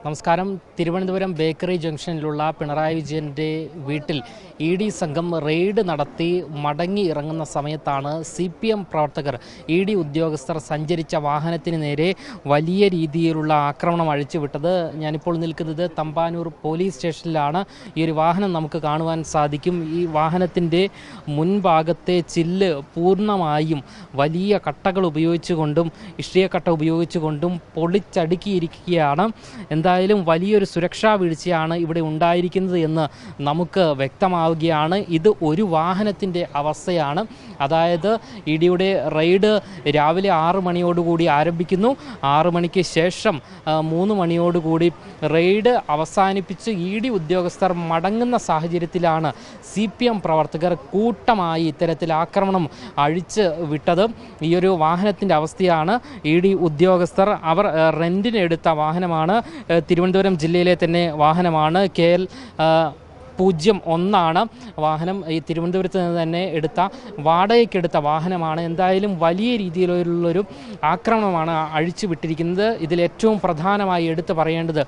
നമസ്കാരം. തിരുവനന്തപുരം ബേക്കറി ജംഗ്ഷനിലുള്ള പിണറായി വിജയൻ്റെ വീട്ടിൽ ഇ.ഡി. സംഘം റെയ്ഡ് നടത്തി മടങ്ങി ഇറങ്ങുന്ന സമയത്താണ് CPM പ്രവർത്തകർ ഇ.ഡി. ഉദ്യോഗസ്ഥർ സഞ്ചരിച്ച വാഹനത്തിന് നേരെ വലിയ രീതിയിലുള്ള ആക്രമണം അഴിച്ചുവിട്ടത്. ഞാനിപ്പോൾ നിൽക്കുന്നത് തമ്പാനൂർ പോലീസ് സ്റ്റേഷനിലാണ്. ഈ ഒരു വാഹനം നമുക്ക് കാണുവാൻ സാധിക്കും. ഈ വാഹനത്തിൻ്റെ മുൻഭാഗത്തെ ചില്ല് പൂർണ്ണമായും വലിയ കട്ടകൾ ഉപയോഗിച്ചുകൊണ്ടും ഇഷ്ടികക്കട്ട ഉപയോഗിച്ചുകൊണ്ടും പൊളിച്ചടുക്കിയിരിക്കുകയാണ്. എന്തായാലും വലിയൊരു സുരക്ഷാ വീഴ്ചയാണ് ഇവിടെ ഉണ്ടായിരിക്കുന്നത് എന്ന് നമുക്ക് വ്യക്തമാവുകയാണ്. ഇത് ഒരു വാഹനത്തിൻ്റെ അവസ്ഥയാണ്. അതായത് ഇ.ഡിയുടെ റെയ്ഡ് രാവിലെ 6 മണിയോടുകൂടി ആരംഭിക്കുന്നു. 6 മണിക്ക് ശേഷം 3 മണിയോടുകൂടി റെയ്ഡ് അവസാനിപ്പിച്ച് ഇ.ഡി ഉദ്യോഗസ്ഥർ മടങ്ങുന്ന സാഹചര്യത്തിലാണ് CPM പ്രവർത്തകർ കൂട്ടമായി ഇത്തരത്തിൽ ആക്രമണം അഴിച്ച് വിട്ടത്. ഈ ഒരു വാഹനത്തിൻ്റെ അവസ്ഥയാണ്. ഇ.ഡി ഉദ്യോഗസ്ഥർ അവർ റെൻറ്റിന് എടുത്ത വാഹനമാണ്. തിരുവനന്തപുരം ജില്ലയിലെ തന്നെ വാഹനമാണ്. KL 01 വാഹനം. ഈ തിരുവനന്തപുരത്ത് നിന്ന് തന്നെ വാടകയ്ക്കെടുത്ത വാഹനമാണ്. എന്തായാലും വലിയ രീതിയിലുള്ളൊരു ആക്രമണമാണ് അഴിച്ചു വിട്ടിരിക്കുന്നത്. ഇതിലേറ്റവും പ്രധാനമായി എടുത്തു പറയേണ്ടത്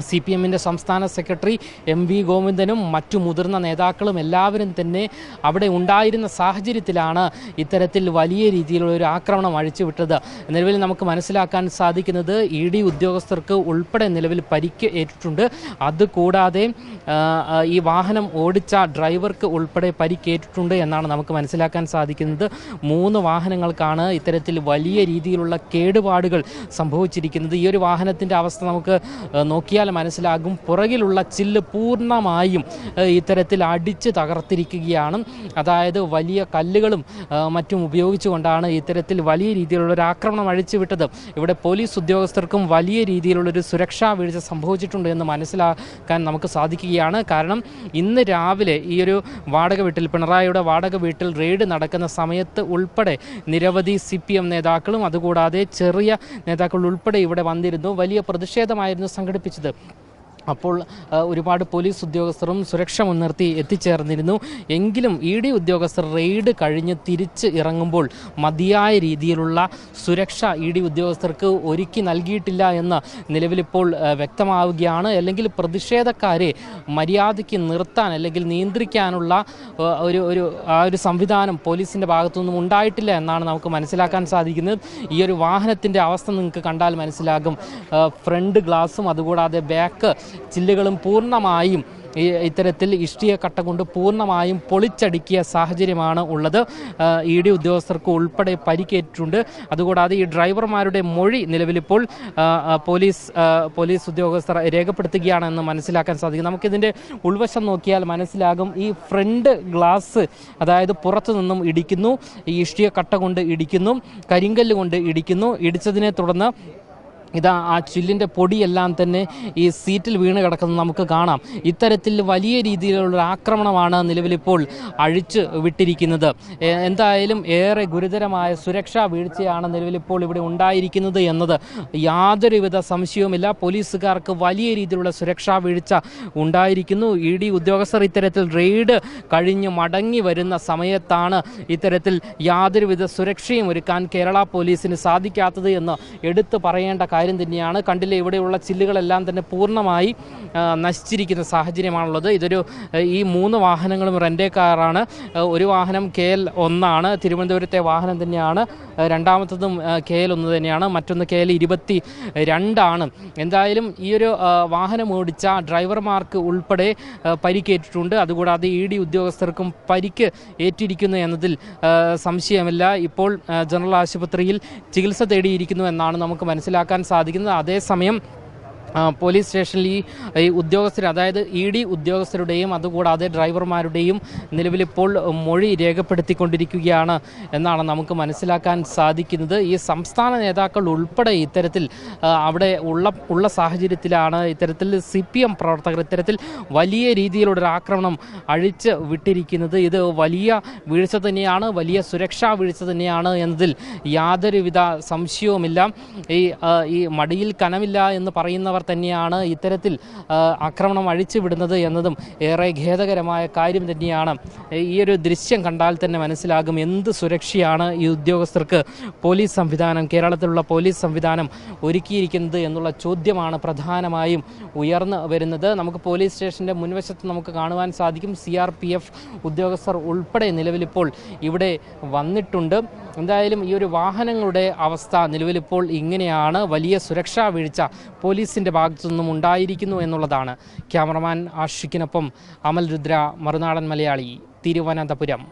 CPMൻ്റെ സംസ്ഥാന സെക്രട്ടറി MV ഗോവിന്ദനും മറ്റു മുതിർന്ന നേതാക്കളും എല്ലാവരും തന്നെ അവിടെ ഉണ്ടായിരുന്ന സാഹചര്യത്തിലാണ് ഇത്തരത്തിൽ വലിയ രീതിയിലുള്ളൊരു ആക്രമണം അഴിച്ചുവിട്ടത്. നിലവിൽ നമുക്ക് മനസ്സിലാക്കാൻ സാധിക്കുന്നത് ഇ.ഡി ഉദ്യോഗസ്ഥർക്ക് ഉൾപ്പെടെ നിലവിൽ പരിക്ക് ഏറ്റിട്ടുണ്ട്. അതുകൂടാതെ ഈ വാഹനം ഓടിച്ച ഡ്രൈവർക്ക് ഉൾപ്പെടെ പരിക്കേറ്റിട്ടുണ്ട് എന്നാണ് നമുക്ക് മനസ്സിലാക്കാൻ സാധിക്കുന്നത്. 3 വാഹനങ്ങൾക്കാണ് ഇത്തരത്തിൽ വലിയ രീതിയിലുള്ള കേടുപാടുകൾ സംഭവിച്ചിരിക്കുന്നത്. ഈ ഒരു വാഹനത്തിൻ്റെ അവസ്ഥ നമുക്ക് നോക്കിയാൽ മനസ്സിലാകും. പുറകിലുള്ള ചില്ല് പൂർണ്ണമായും ഇത്തരത്തിൽ അടിച്ച് തകർത്തിരിക്കുകയാണ്. അതായത് വലിയ കല്ലുകളും മറ്റും ഉപയോഗിച്ചുകൊണ്ടാണ് ഇത്തരത്തിൽ വലിയ രീതിയിലുള്ളൊരു ആക്രമണം അഴിച്ചുവിട്ടത്. ഇവിടെ പോലീസ് ഉദ്യോഗസ്ഥർക്കും വലിയ രീതിയിലുള്ളൊരു സുരക്ഷാ വീഴ്ച സംഭവിച്ചിട്ടുണ്ട് എന്ന് മനസ്സിലാക്കാൻ നമുക്ക് സാധിക്കുകയാണ്. കാരണം ഇന്ന് രാവിലെ ഈ ഒരു വാടക വീട്ടിൽ പിണറായിയുടെ വാടക വീട്ടിൽ റെയ്ഡ് നടക്കുന്ന സമയത്ത് ഉൾപ്പെടെ നിരവധി CPM നേതാക്കളും അതുകൂടാതെ ചെറിയ നേതാക്കൾ ഉൾപ്പെടെ ഇവിടെ വന്നിരുന്നു. വലിയ പ്രതിഷേധമായിരുന്നു സംഘടിപ്പിച്ചത്. അപ്പോൾ ഒരുപാട് പോലീസ് ഉദ്യോഗസ്ഥരും സുരക്ഷ മുൻനിർത്തി എത്തിച്ചേർന്നിരുന്നു. എങ്കിലും ഇ.ഡി ഉദ്യോഗസ്ഥർ റെയ്ഡ് കഴിഞ്ഞ് തിരിച്ച് ഇറങ്ങുമ്പോൾ മതിയായ രീതിയിലുള്ള സുരക്ഷ ഇ.ഡി ഉദ്യോഗസ്ഥർക്ക് ഒരുക്കി നൽകിയിട്ടില്ല എന്ന് നിലവിലിപ്പോൾ വ്യക്തമാവുകയാണ്. അല്ലെങ്കിൽ പ്രതിഷേധക്കാരെ മര്യാദയ്ക്ക് നിർത്താൻ അല്ലെങ്കിൽ നിയന്ത്രിക്കാനുള്ള ഒരു സംവിധാനം പോലീസിൻ്റെ ഭാഗത്തുനിന്നും ഉണ്ടായിട്ടില്ല എന്നാണ് നമുക്ക് മനസ്സിലാക്കാൻ സാധിക്കുന്നത്. ഈ ഒരു വാഹനത്തിൻ്റെ അവസ്ഥ നിങ്ങൾക്ക് കണ്ടാൽ മനസ്സിലാകും. ഫ്രണ്ട് ഗ്ലാസും അതുകൂടാതെ ബാക്ക് ചില്ലുകളും പൂർണ്ണമായും ഇത്തരത്തിൽ ഇഷ്ടികക്കട്ട കൊണ്ട് പൂർണ്ണമായും പൊളിച്ചടുക്കിയ സാഹചര്യമാണ് ഉള്ളത്. ഇ.ഡി ഉദ്യോഗസ്ഥർക്ക് ഉൾപ്പെടെ പരിക്കേറ്റിട്ടുണ്ട്. അതുകൂടാതെ ഈ ഡ്രൈവർമാരുടെ മൊഴി നിലവിലിപ്പോൾ പോലീസ് ഉദ്യോഗസ്ഥർ രേഖപ്പെടുത്തുകയാണെന്ന് മനസ്സിലാക്കാൻ സാധിക്കും. നമുക്കിതിൻ്റെ ഉൾവശം നോക്കിയാൽ മനസ്സിലാകും. ഈ ഫ്രണ്ട് ഗ്ലാസ് അതായത് പുറത്തു നിന്നും ഇടിക്കുന്നു, ഈ ഇഷ്ടികക്കട്ട കൊണ്ട് ഇടിക്കുന്നു, കരിങ്കല്ല് കൊണ്ട് ഇടിക്കുന്നു. ഇടിച്ചതിനെ തുടർന്ന് ആ ചില്ലിൻ്റെ പൊടിയെല്ലാം തന്നെ ഈ സീറ്റിൽ വീണ് കിടക്കുന്നത് നമുക്ക് കാണാം. ഇത്തരത്തിൽ വലിയ രീതിയിലുള്ള ആക്രമണമാണ് നിലവിലിപ്പോൾ അഴിച്ചു വിട്ടിരിക്കുന്നത്. എന്തായാലും ഏറെ ഗുരുതരമായ സുരക്ഷാ വീഴ്ചയാണ് നിലവിലിപ്പോൾ ഇവിടെ ഉണ്ടായിരിക്കുന്നത് എന്നത് യാതൊരുവിധ സംശയവുമില്ല. പോലീസുകാർക്ക് വലിയ രീതിയിലുള്ള സുരക്ഷാ വീഴ്ച ഉണ്ടായിരിക്കുന്നു. ഇ.ഡി ഉദ്യോഗസ്ഥർ ഇത്തരത്തിൽ റെയ്ഡ് കഴിഞ്ഞ് മടങ്ങി വരുന്ന സമയത്താണ് ഇത്തരത്തിൽ യാതൊരുവിധ സുരക്ഷയും ഒരുക്കാൻ കേരള പോലീസിന് സാധിക്കാത്തത് എന്ന് എടുത്തു പറയേണ്ട കാര്യം തന്നെയാണ്. കണ്ടില്ലേ, ഇവിടെയുള്ള ചില്ലുകളെല്ലാം തന്നെ പൂർണ്ണമായി നശിച്ചിരിക്കുന്ന സാഹചര്യമാണുള്ളത്. ഈ 3 വാഹനങ്ങളും റെൻ്റേ കാറാണ്. ഒരു വാഹനം KL 1 തിരുവനന്തപുരത്തെ വാഹനം തന്നെയാണ്. രണ്ടാമത്തതും KL 1 തന്നെയാണ്. മറ്റൊന്ന് KL 22. എന്തായാലും ഈ ഒരു വാഹനം ഓടിച്ച ഡ്രൈവർമാർക്ക് ഉൾപ്പെടെ പരിക്കേറ്റിട്ടുണ്ട്. അതുകൂടാതെ ഇ.ഡി ഉദ്യോഗസ്ഥർക്കും പരിക്ക് ഏറ്റിരിക്കുന്നു എന്നതിൽ സംശയമില്ല. ഇപ്പോൾ ജനറൽ ആശുപത്രിയിൽ ചികിത്സ തേടിയിരിക്കുന്നു എന്നാണ് നമുക്ക് മനസ്സിലാക്കാൻ സാധിക്കുന്നത്. അതേസമയം പോലീസ് സ്റ്റേഷനിൽ ഈ ഉദ്യോഗസ്ഥർ, അതായത് ഇ.ഡി ഉദ്യോഗസ്ഥരുടെയും അതുകൂടാതെ ഡ്രൈവർമാരുടെയും നിലവിലിപ്പോൾ മൊഴി രേഖപ്പെടുത്തിക്കൊണ്ടിരിക്കുകയാണ് എന്നാണ് നമുക്ക് മനസ്സിലാക്കാൻ സാധിക്കുന്നത്. ഈ സംസ്ഥാന നേതാക്കൾ ഉൾപ്പെടെ ഇത്തരത്തിൽ അവിടെ ഉള്ള സാഹചര്യത്തിലാണ് ഇത്തരത്തിൽ CPM പ്രവർത്തകർ ഇത്തരത്തിൽ വലിയ രീതിയിലുള്ളൊരു ആക്രമണം അഴിച്ച് വിട്ടിരിക്കുന്നത്. ഇത് വലിയ വീഴ്ച തന്നെയാണ്, വലിയ സുരക്ഷാ വീഴ്ച തന്നെയാണ് എന്നതിൽ യാതൊരുവിധ സംശയവുമില്ല. ഈ മടിയിൽ കനമില്ല എന്ന് പറയുന്നവർ തന്നെയാണ് ഇത്തരത്തിൽ ആക്രമണം അഴിച്ചുവിടുന്നത് എന്നതും ഏറെ ഖേദകരമായ കാര്യം തന്നെയാണ്. ഈ ഒരു ദൃശ്യം കണ്ടാൽ തന്നെ മനസ്സിലാകും എന്ത് സുരക്ഷയാണ് ഈ ഉദ്യോഗസ്ഥർക്ക് പോലീസ് സംവിധാനം, കേരളത്തിലുള്ള പോലീസ് സംവിധാനം ഒരുക്കിയിരിക്കുന്നത് എന്നുള്ള ചോദ്യമാണ് പ്രധാനമായും ഉയർന്നു വരുന്നത്. നമുക്ക് പോലീസ് സ്റ്റേഷൻ്റെ മുൻവശത്ത് നമുക്ക് കാണുവാൻ സാധിക്കും. CRPF ഉദ്യോഗസ്ഥർ ഉൾപ്പെടെ നിലവിലിപ്പോൾ ഇവിടെ വന്നിട്ടുണ്ട്. എന്തായാലും ഈ ഒരു വാഹനങ്ങളുടെ അവസ്ഥ നിലവിലിപ്പോൾ ഇങ്ങനെയാണ്. വലിയ സുരക്ഷാ വീഴ്ച പോലീസിൻ്റെ ഭാഗത്തു നിന്നും ഉണ്ടായിരിക്കുന്നു എന്നുള്ളതാണ്. ക്യാമറമാൻ ആഷിഖിനൊപ്പം അമൽ രുദ്ര, മറുനാടൻ മലയാളി, തിരുവനന്തപുരം.